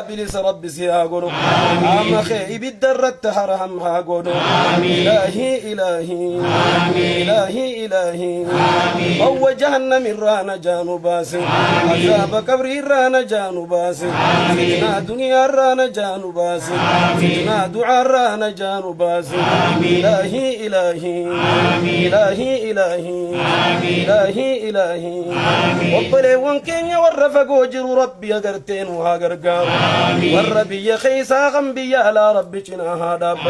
بلس رب سيها قولوا عام خيب الدرت حرهمها قولوا إلهي إلهي إلهي إلهي هو جهنم رانا جانو باسي عذاب قبري رانا جانو باسي فتنة دنيا رانا جانو باسي فتنة دعاء رانا جانو باسي إلهي إلهي إلهي إلهي إلهي إلهي وبلي وانكين يورفق وجر ربي أقرتين وهاقرقاو والربي يخيسا غنبي على ربي جناها دابتو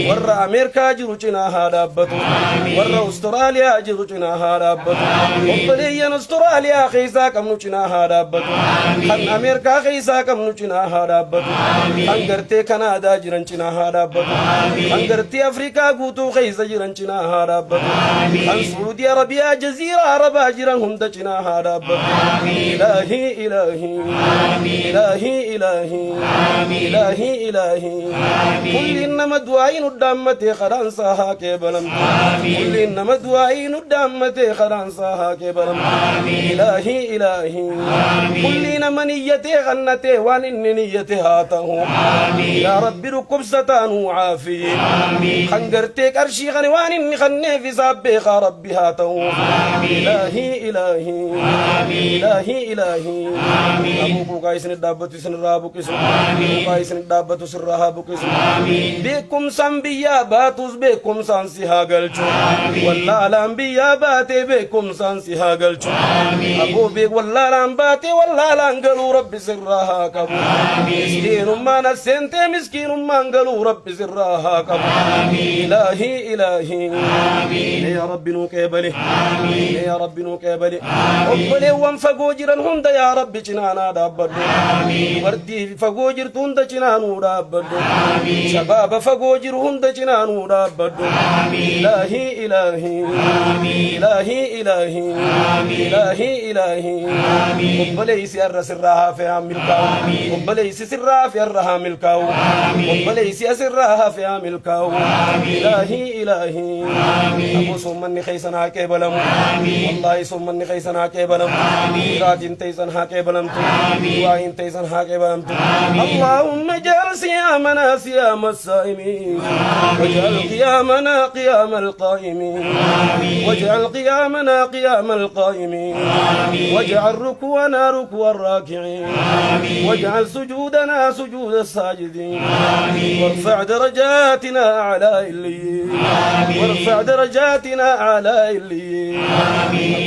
ور أمريكا جرو جناها دابتو ور أستراليا جرو جناها دابتو وبلي أستراليا خيسا كم نجناها دابتو خن أمريكا خيسا كم نجناها دابتو خن قرتي كندا جرن جناها دابتو خن قرتي أفريقيا قوتو خيسا جرن جناها دابتو خن سعودي عربية جزيرة عربا جرن هم دجناها دابتو إلهي إلهي إلهي إلهي إلهي إلهي كل إنما دعائي ندامتي خران ساها كبلم كل إنما دعائي ندامتي خران ساها كبلم إلهي إلهي كل إنما نيتي غنتي وان إن نيتي هاته يا ربي ركب ستان وعافي خنقرتي كرشي غنوان إني خني في سابق ربي هاته إلهي إلهي إلهي إلهي أبوك قايسن الدابة سن رابك اسم قايسن الدابة سن رهابك اسم بكم سنبيا باتوس بكم سانسيها قلتو والله الأنبياء باتي بكم سانسيها قلتو أبو بيك والله الأنباتي والله الأنقلوا رب سرها كبو مسكين ما نسنت مسكين ما انقلوا رب سرها كبو إلهي إلهي يا رب نوكيبلي يا رب نوكيبلي أبلي وانفقوا جران هند يا رب جنانا دابدو وردي فقوا جرت هند جنانو دابدو شباب فقوا جر هند جنانو دابدو إلهي إلهي إلهي إلهي إلهي إلهي أبلي سير سرها في عملكاو أبلي سرها في الرها ملكاو أبلي سرها في عملكاو إلهي إلهي أبو سمني خيسنا كيبلم والله سمني خيسنا كيبلم راجين تيسن هاكي بلمتو وعين تيسن هاكي بلمتو اللهم اجعل صيامنا صيام الصائمين واجعل قيامنا قيام القائمين واجعل قيامنا قيام القائمين واجعل ركوعنا ركوع الراكعين واجعل سجودنا سجود الساجدين وارفع درجاتنا أعلى الليين وارفع درجاتنا أعلى الليين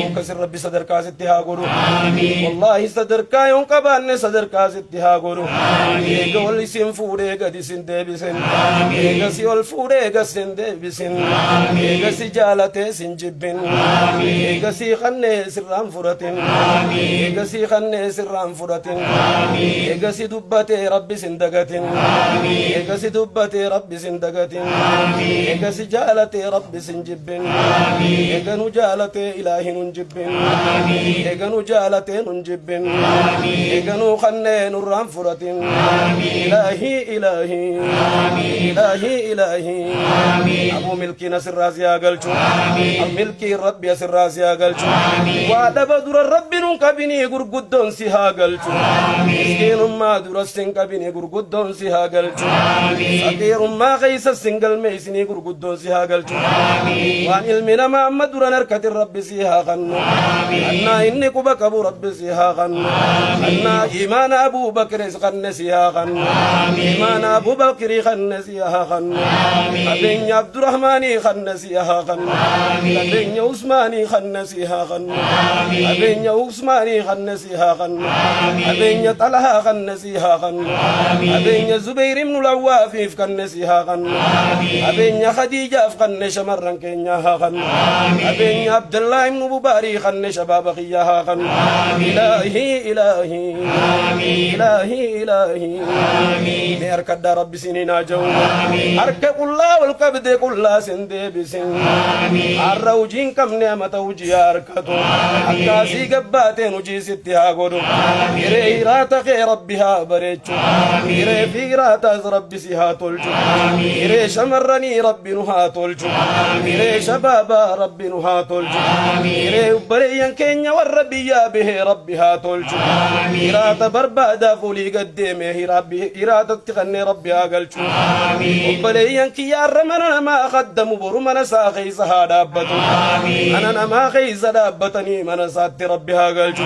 أبوك سر ربي صدر كاسدها قولوا والله صدر كايون كبان صدر كاسدها قولوا إيجا واللي سين فوريجا دي سين ديبسين إيجا سي والفوريجا سين ديبسين إيجا سي جالتي سين جبين إيجا سي خني سرام فرتين إيجا سي خني سرام فرتين إيجا سي دبتي ربي سين دقتين إيجا سي دبتي ربي سين دقتين إيجا سي جالتي ربي سين جبين إيجا نجالتي إلهي نجبين إيجا نجالتي نجبين إيجا نخني نرام فرتين إلهي إلهي إلهي إلهي أبو ملكي نسر رازي أقلتو الملكي ربي يسر رازي أقلتو وعد بدر الرب ننكبني قرقدون سيها أقلتو مسكين ما درستن كبني قرقدون سيها أقلتو فقير ما غيس السنقل ميسني قرقدون سيها أقلتو وعن علمنا ما مدر نركة الرب سيها غنو أنا إني كبك أبو رب سيها غنو أنا إيمان أبو بكر غن سيها غنو إيمان أبو بكر غن سيها غنو أبين عبد الرحمن غن سيها غنو أبين عثمان غن سيها غنو أبين عثمان غن سيها غنو أبين طلحة غن سيها غنو أبين زبير بن العواف غن سيها غنو أبين خديجة غن شمرن كينيا غنو أبين عبد الله بن مبارك غن شباب خيها غنو إلهي إلهي إلهي إلهي نركض رب سنين جو أركب الله والكبد كلها سندي بسن الروجين كم نعمة وجي أركضو أكاسي قباتين وجي ستها قدو إري راتك ربها بريتشو إري في راتك ربي سيها تلجو إري شمرني ربي نها تلجو إري شبابا ربي نها تلجو إري بريان كينيا والربي به ربها تلجو إرات بربادا قولي قديمه ربي إرادة غني ربي أقلشو وبليان كي يارمنا ما أخدم برمنا ساخي سهادابتو أنا ما خيز دابتني من سات ربي أقلشو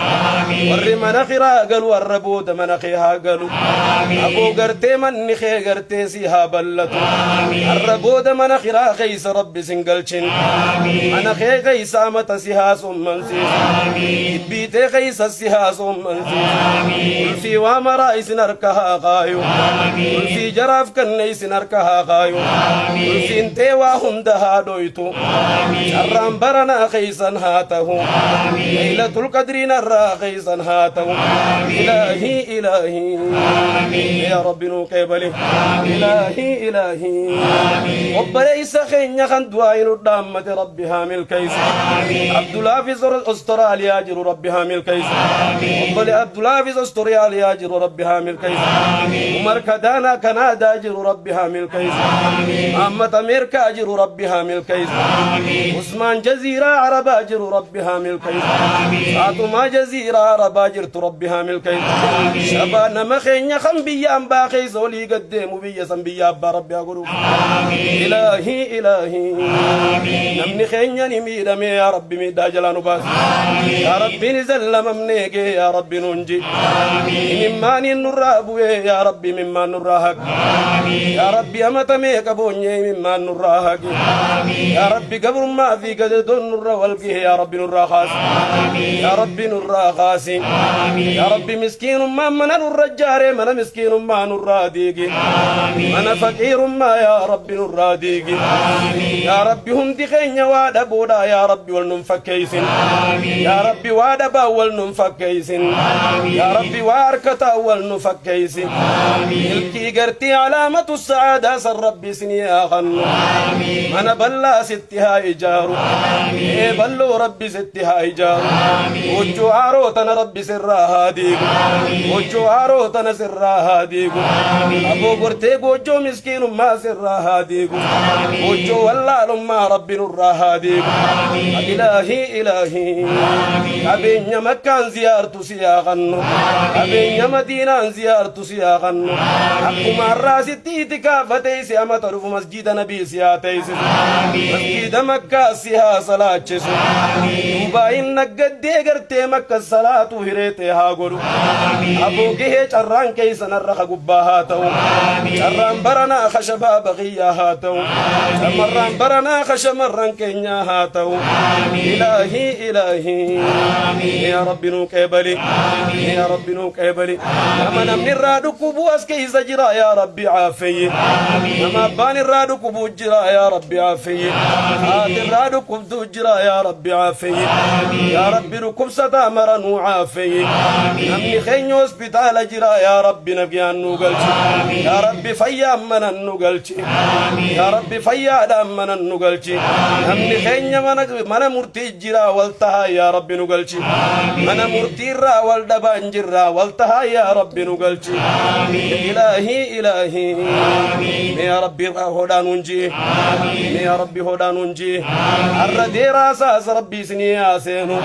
ورمنا خرا قلو الربود من خيها قلو أبو قرتي من نخي قرتي سيها بلتو الربود من خرا خيس ربي سنقلشن أنا خي خيس آمت سيها سمن سيس بيتي خيس سيها سمن سيس في وامرا سنركها غايو في جراف كني سنركها غايو في انتي وهندها دويتو شرام برنا خيسا هاته ليلة القدر نرى خيسا هاته إلهي إلهي يا رب نقبله إلهي إلهي وبليس خين خندوائن الدامة ربها ملكيس عبد الله في أستراليا جر ربها ملكيس وبلي عبد الله في أستراليا جر ربها ملكيس عمر كدانا كندا جر ربها ملكيس محمد أمريكا جر ربها ملكيس عثمان جزيرة عربا جر ربها ملكيس فاطمة جزيرة عربا جرت ربها ملكيس شبانا مخين خنبيا باخيس ولي قدام بيا سنبيا بربي أقول إلهي إلهي نمني خيني ميدمي يا ربي ميدا جلانو باس يا ربي نزل ممنيك يا ربي ننجي مما نرابو يا ربي مما نراهك يا ربي أمتميك بوني مما نراهك يا ربي قبر ما في قد نر والقيه يا ربي نراخاس يا ربي نراخاس يا ربي مسكين ما من الرجال من مسكين ما نراديك من فقير ما يا ربي نراديك يا ربي هم دخين واد بودا يا ربي والنفكيس يا ربي واد باول نفكيس يا ربي واركتا والنفكيس الكي قرتي علامة السعادة سر ربي سنيا خنو من بلا ستها إجارو بلو ربي ستها إجارو وجو عروتنا ربي سرها ديك وجو عروتنا سرها ديك أبو قرتي وجو مسكين ما سرها ديك وجو والله لما ربي نرها ديك إلهي إلهي أبين مكان زيارتو سياغنو أبين مدينة زيارتو سياغنو أقوم الراس تيتك فتيس أما تعرف مسجد نبي سياتيس مسجد مكة سيها صلاة جسو دوباين نقد ديگرتي مكة الصلاة هريتي هاغورو أبو جيه چران كيسن الرخ قباهاتو چران برنا خشبا بغياهاتو مران برنا خشمران كينياهاتو إلهي إلهي يا رب نقبلي يا رب نقبلي أما من الرادو كبواس كيس جرا يا ربي عافية أما بان الرادو كبو جرا يا ربي عافية هات الرادو كبدو جرا يا ربي عافية يا ربي ركب ستا مرنو عافية أمني خين هوسبيتال جرا يا ربي نبيان نوغلشي يا ربي فيا من نوغلشي يا ربي فيا دام من نوغلشي أمني خين من مرتي جرا والتها يا ربي نوغلشي من مرتي را والدبان جرا والتها يا ربي نوغلشي إلهي إلهي يا ربي هدانونجي يا ربي هدانونجي الردي راساس ربي سنيا سينو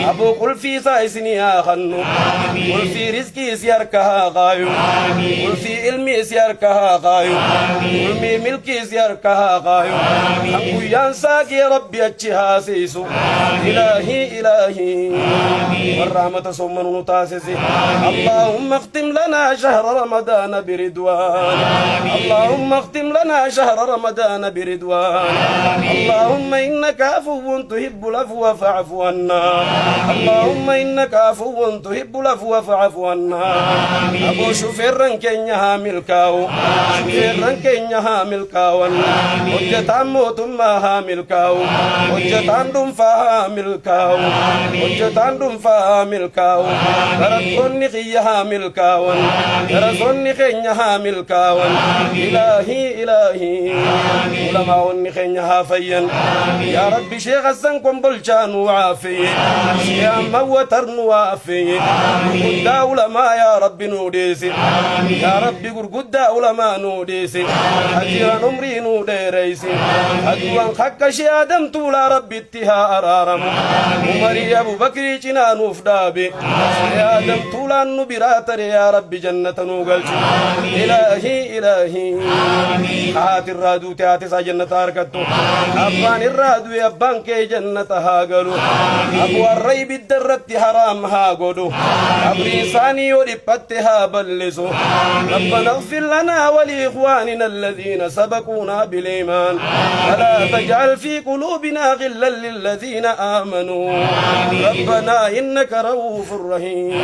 أبو قل في سايسنيا خنو قل في رزقي سياركها غايو قل في علمي سياركها غايو قل في ملكي سياركها غايو أنكو ينساك يا ربي أتشها سيسو إلهي إلهي والرحمة سمن نتاسسي اللهم اختم لنا شهر رمضان برضوان اللهم اختم لنا شهر رمضان برضوان اللهم إنك عفو تحب العفو فاعف عنا اللهم إنك عفو تحب العفو فاعف عنا أبو شوفيرن كينيا ملكاو شوفيرن كينيا ملكاو وجتان موتما ملكاو وجتان دم فا ملكاو وجتان دم فا ملكاو ربوني خيها ملكاو رزوني خينيا ملكاو إلهي إلهي علماء خينيا فين يا ربي شيخ السنكم بلشان وعافي يا موتر وعافي قد علماء يا ربي نوديسي يا ربي قد علماء نوديسي أجيرا نمري نوديريسي أدوان خك شيادم طول ربي اتها أرارم عمري أبو بكر جنان وفدابي شيادم طول براتر يا رب جنة نوغل إلهي إلهي هات الرادو تاتي سا جنة أركتو أبان الرادو يبان كي جنة هاغلو أبو الريب الدرت حرام هاغدو أبري ثاني وربتها بلسو ربنا اغفر لنا ولإخواننا الذين سبقونا بالإيمان ولا تجعل في قلوبنا غلا للذين آمنوا ربنا إنك رؤوف رحيم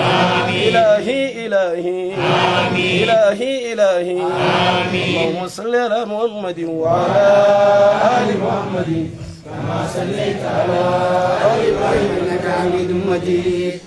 إلهي إلهي إلهي إلهي اللهم صل على محمد وعلى آل محمد كما صليت على آل إبراهيم إنك حميد مجيد.